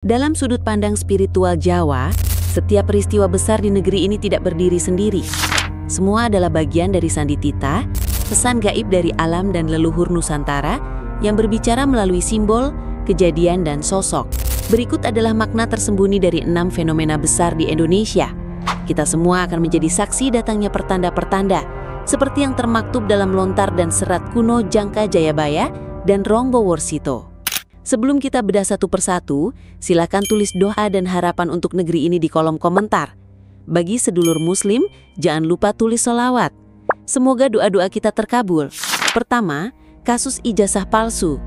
Dalam sudut pandang spiritual Jawa, setiap peristiwa besar di negeri ini tidak berdiri sendiri. Semua adalah bagian dari sanditita, pesan gaib dari alam dan leluhur Nusantara yang berbicara melalui simbol, kejadian, dan sosok. Berikut adalah makna tersembunyi dari 6 fenomena besar di Indonesia. Kita semua akan menjadi saksi datangnya pertanda-pertanda, seperti yang termaktub dalam lontar dan serat kuno Jangka Jayabaya dan Ronggo Worsito. Sebelum kita bedah satu persatu, silakan tulis doa dan harapan untuk negeri ini di kolom komentar. Bagi sedulur muslim, jangan lupa tulis sholawat. Semoga doa-doa kita terkabul. Pertama, kasus ijazah palsu.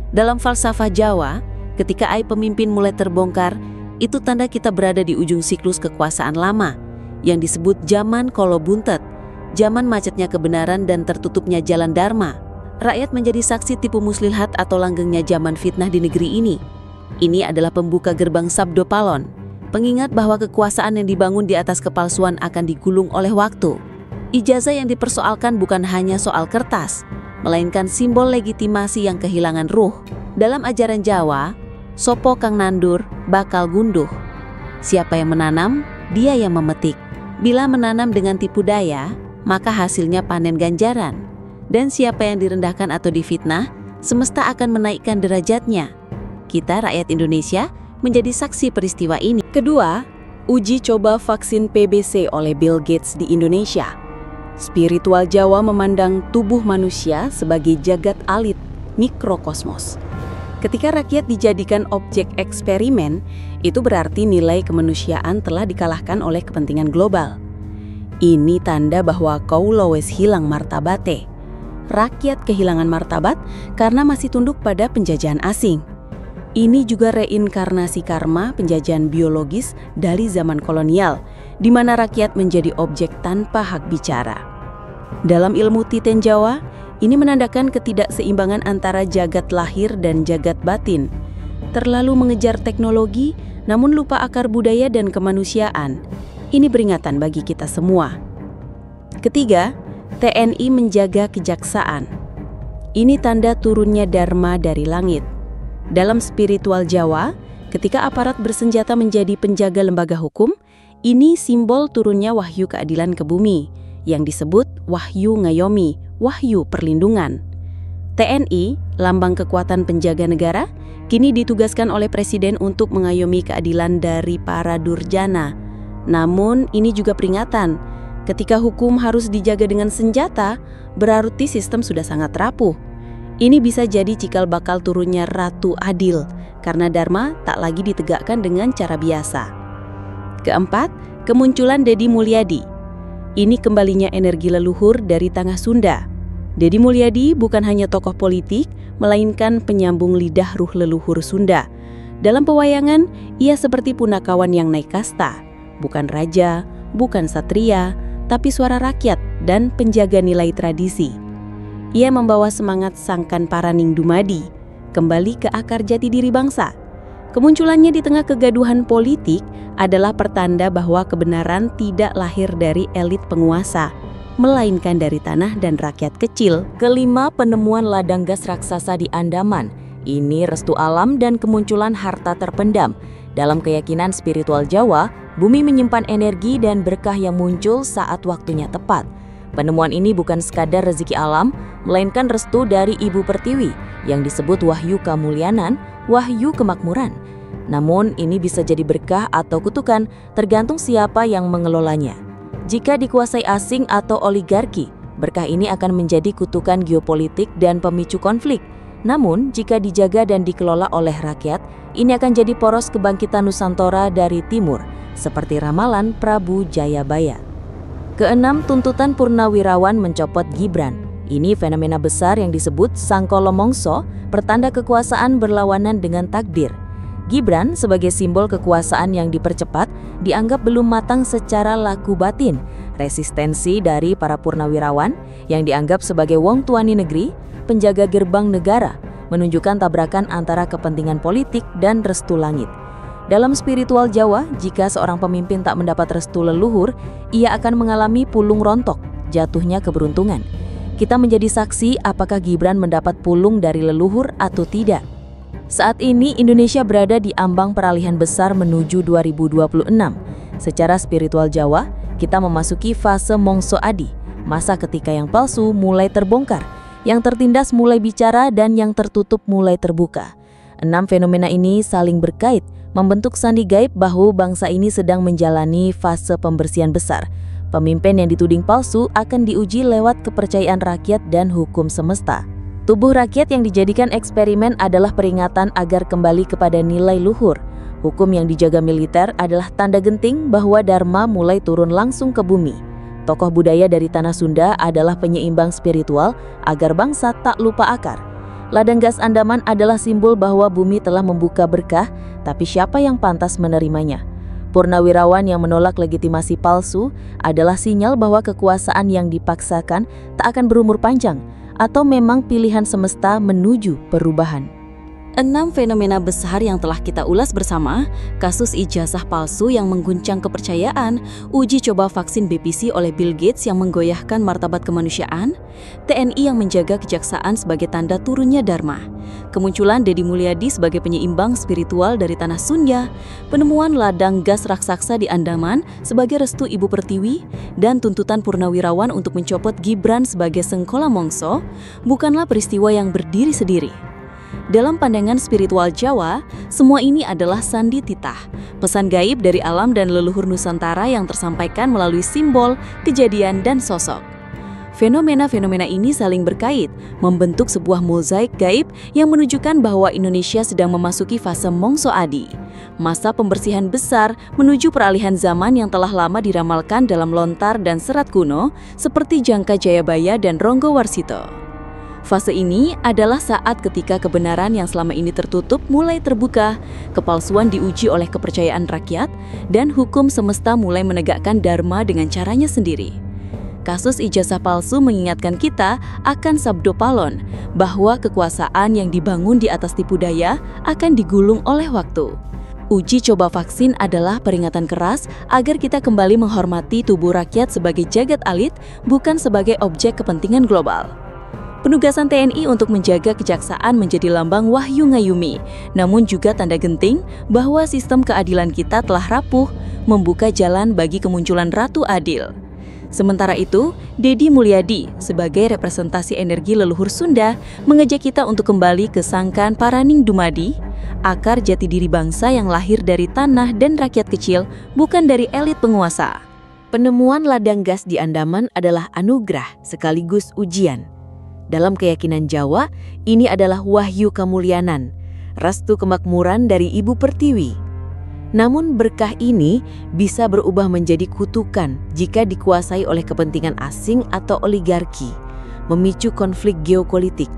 Dalam falsafah Jawa, ketika aib pemimpin mulai terbongkar, itu tanda kita berada di ujung siklus kekuasaan lama, yang disebut zaman kolo buntet, zaman macetnya kebenaran dan tertutupnya jalan dharma. Rakyat menjadi saksi tipu muslihat atau langgengnya zaman fitnah di negeri ini. Ini adalah pembuka gerbang Sabdo Palon, pengingat bahwa kekuasaan yang dibangun di atas kepalsuan akan digulung oleh waktu. Ijazah yang dipersoalkan bukan hanya soal kertas, melainkan simbol legitimasi yang kehilangan ruh. Dalam ajaran Jawa, sopo kang nandur, bakal gunduh. Siapa yang menanam, dia yang memetik. Bila menanam dengan tipu daya, maka hasilnya panen ganjaran. Dan siapa yang direndahkan atau difitnah, semesta akan menaikkan derajatnya. Kita rakyat Indonesia menjadi saksi peristiwa ini. Kedua, uji coba vaksin PBC oleh Bill Gates di Indonesia. Spiritual Jawa memandang tubuh manusia sebagai jagat alit, mikrokosmos. Ketika rakyat dijadikan objek eksperimen, itu berarti nilai kemanusiaan telah dikalahkan oleh kepentingan global. Ini tanda bahwa kaulo wis hilang martabate. Rakyat kehilangan martabat karena masih tunduk pada penjajahan asing. Ini juga reinkarnasi karma penjajahan biologis dari zaman kolonial, di mana rakyat menjadi objek tanpa hak bicara. Dalam ilmu Titen Jawa, ini menandakan ketidakseimbangan antara jagat lahir dan jagat batin. Terlalu mengejar teknologi, namun lupa akar budaya dan kemanusiaan. Ini peringatan bagi kita semua. Ketiga, TNI menjaga kejaksaan. Ini tanda turunnya dharma dari langit. Dalam spiritual Jawa, ketika aparat bersenjata menjadi penjaga lembaga hukum, ini simbol turunnya wahyu keadilan ke bumi, yang disebut wahyu ngayomi, wahyu perlindungan. TNI, lambang kekuatan penjaga negara, kini ditugaskan oleh Presiden untuk mengayomi keadilan dari para durjana. Namun, ini juga peringatan. Ketika hukum harus dijaga dengan senjata, berarti sistem sudah sangat rapuh. Ini bisa jadi cikal bakal turunnya Ratu Adil, karena Dharma tak lagi ditegakkan dengan cara biasa. Keempat, kemunculan Deddy Mulyadi. Ini kembalinya energi leluhur dari tanah Sunda. Deddy Mulyadi bukan hanya tokoh politik, melainkan penyambung lidah ruh leluhur Sunda. Dalam pewayangan, ia seperti punakawan yang naik kasta, bukan raja, bukan satria, tapi suara rakyat dan penjaga nilai tradisi. Ia membawa semangat Sangkan Paraning Dumadi, kembali ke akar jati diri bangsa. Kemunculannya di tengah kegaduhan politik adalah pertanda bahwa kebenaran tidak lahir dari elit penguasa, melainkan dari tanah dan rakyat kecil. Kelima, penemuan ladang gas raksasa di Andaman. Ini restu alam dan kemunculan harta terpendam. Dalam keyakinan spiritual Jawa, bumi menyimpan energi dan berkah yang muncul saat waktunya tepat. Penemuan ini bukan sekadar rezeki alam, melainkan restu dari Ibu Pertiwi yang disebut wahyu kamulyanan, wahyu kemakmuran. Namun ini bisa jadi berkah atau kutukan, tergantung siapa yang mengelolanya. Jika dikuasai asing atau oligarki, berkah ini akan menjadi kutukan geopolitik dan pemicu konflik. Namun, jika dijaga dan dikelola oleh rakyat, ini akan jadi poros kebangkitan Nusantara dari timur, seperti ramalan Prabu Jayabaya. Keenam, tuntutan Purnawirawan mencopot Gibran. Ini fenomena besar yang disebut Sangkolo Mongso, pertanda kekuasaan berlawanan dengan takdir. Gibran sebagai simbol kekuasaan yang dipercepat, dianggap belum matang secara laku batin. Resistensi dari para Purnawirawan, yang dianggap sebagai wong tuani negeri, penjaga gerbang negara, menunjukkan tabrakan antara kepentingan politik dan restu langit. Dalam spiritual Jawa, jika seorang pemimpin tak mendapat restu leluhur, ia akan mengalami pulung rontok, jatuhnya keberuntungan. Kita menjadi saksi apakah Gibran mendapat pulung dari leluhur atau tidak. Saat ini Indonesia berada di ambang peralihan besar menuju 2026. Secara spiritual Jawa, kita memasuki fase Mongso Adi, masa ketika yang palsu mulai terbongkar, yang tertindas mulai bicara, dan yang tertutup mulai terbuka. 6 fenomena ini saling berkait, membentuk sandi gaib bahwa bangsa ini sedang menjalani fase pembersihan besar. Pemimpin yang dituding palsu akan diuji lewat kepercayaan rakyat dan hukum semesta. Tubuh rakyat yang dijadikan eksperimen adalah peringatan agar kembali kepada nilai luhur. Hukum yang dijaga militer adalah tanda genting bahwa Dharma mulai turun langsung ke bumi. Tokoh budaya dari tanah Sunda adalah penyeimbang spiritual agar bangsa tak lupa akar. Ladang gas Andaman adalah simbol bahwa bumi telah membuka berkah, tapi siapa yang pantas menerimanya? Purnawirawan yang menolak legitimasi palsu adalah sinyal bahwa kekuasaan yang dipaksakan tak akan berumur panjang, atau memang pilihan semesta menuju perubahan. 6 fenomena besar yang telah kita ulas bersama, kasus ijazah palsu yang mengguncang kepercayaan, uji coba vaksin BPC oleh Bill Gates yang menggoyahkan martabat kemanusiaan, TNI yang menjaga kejaksaan sebagai tanda turunnya Dharma, kemunculan Deddy Mulyadi sebagai penyeimbang spiritual dari tanah Sunda, penemuan ladang gas raksasa di Andaman sebagai restu Ibu Pertiwi, dan tuntutan Purnawirawan untuk mencopot Gibran sebagai Sengkola Mongso, bukanlah peristiwa yang berdiri sendiri. Dalam pandangan spiritual Jawa, semua ini adalah sandi titah, pesan gaib dari alam dan leluhur Nusantara yang tersampaikan melalui simbol, kejadian, dan sosok. Fenomena-fenomena ini saling berkait, membentuk sebuah mozaik gaib yang menunjukkan bahwa Indonesia sedang memasuki fase Mongso Adi, masa pembersihan besar menuju peralihan zaman yang telah lama diramalkan dalam lontar dan serat kuno seperti Jangka Jayabaya dan Ronggo Warsito. Fase ini adalah saat ketika kebenaran yang selama ini tertutup mulai terbuka, kepalsuan diuji oleh kepercayaan rakyat, dan hukum semesta mulai menegakkan Dharma dengan caranya sendiri. Kasus ijazah palsu mengingatkan kita akan sabdo palon, bahwa kekuasaan yang dibangun di atas tipu daya akan digulung oleh waktu. Uji coba vaksin adalah peringatan keras agar kita kembali menghormati tubuh rakyat sebagai jagat alit, bukan sebagai objek kepentingan global. Penugasan TNI untuk menjaga kejaksaan menjadi lambang wahyu ngayumi, namun juga tanda genting bahwa sistem keadilan kita telah rapuh, membuka jalan bagi kemunculan Ratu Adil. Sementara itu, Deddy Mulyadi sebagai representasi energi leluhur Sunda mengajak kita untuk kembali ke Sangkan Paraning Dumadi, akar jati diri bangsa yang lahir dari tanah dan rakyat kecil, bukan dari elit penguasa. Penemuan ladang gas di Andaman adalah anugerah sekaligus ujian. Dalam keyakinan Jawa, ini adalah wahyu kemulianan, restu kemakmuran dari Ibu Pertiwi. Namun berkah ini bisa berubah menjadi kutukan jika dikuasai oleh kepentingan asing atau oligarki, memicu konflik geopolitik.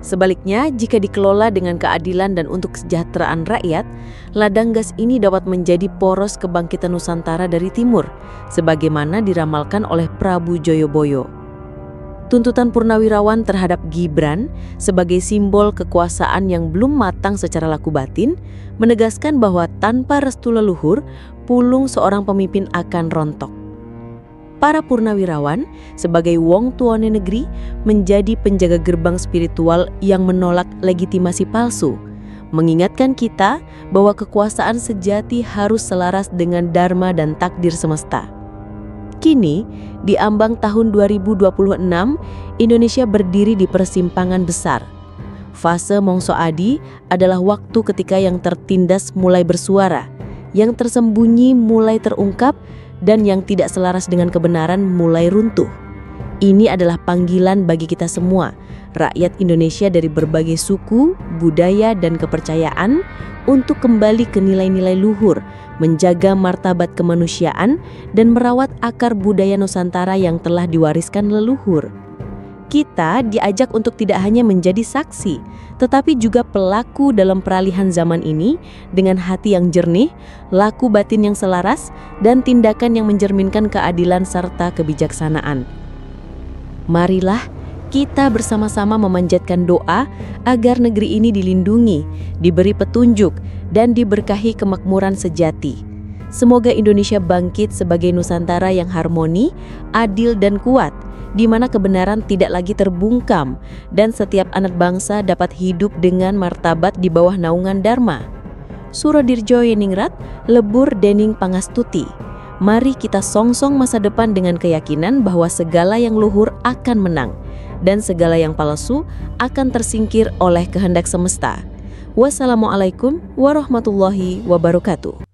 Sebaliknya, jika dikelola dengan keadilan dan untuk kesejahteraan rakyat, ladang gas ini dapat menjadi poros kebangkitan Nusantara dari timur, sebagaimana diramalkan oleh Prabu Joyoboyo. Tuntutan Purnawirawan terhadap Gibran sebagai simbol kekuasaan yang belum matang secara laku batin menegaskan bahwa tanpa restu leluhur, pulung seorang pemimpin akan rontok. Para Purnawirawan sebagai wong tuane negeri menjadi penjaga gerbang spiritual yang menolak legitimasi palsu, mengingatkan kita bahwa kekuasaan sejati harus selaras dengan Dharma dan takdir semesta. Kini, di ambang tahun 2026, Indonesia berdiri di persimpangan besar. Fase Mongso Adi adalah waktu ketika yang tertindas mulai bersuara, yang tersembunyi mulai terungkap, dan yang tidak selaras dengan kebenaran mulai runtuh. Ini adalah panggilan bagi kita semua, rakyat Indonesia dari berbagai suku, budaya, dan kepercayaan, untuk kembali ke nilai-nilai luhur, menjaga martabat kemanusiaan, dan merawat akar budaya Nusantara yang telah diwariskan leluhur. Kita diajak untuk tidak hanya menjadi saksi, tetapi juga pelaku dalam peralihan zaman ini dengan hati yang jernih, laku batin yang selaras, dan tindakan yang mencerminkan keadilan serta kebijaksanaan. Marilah kita bersama-sama memanjatkan doa agar negeri ini dilindungi, diberi petunjuk, dan diberkahi kemakmuran sejati. Semoga Indonesia bangkit sebagai Nusantara yang harmoni, adil, dan kuat, di mana kebenaran tidak lagi terbungkam dan setiap anak bangsa dapat hidup dengan martabat di bawah naungan Dharma. Suradirjo Yeningrat, lebur dening pangastuti. Mari kita songsong masa depan dengan keyakinan bahwa segala yang luhur akan menang dan segala yang palsu akan tersingkir oleh kehendak semesta. Wassalamualaikum warahmatullahi wabarakatuh.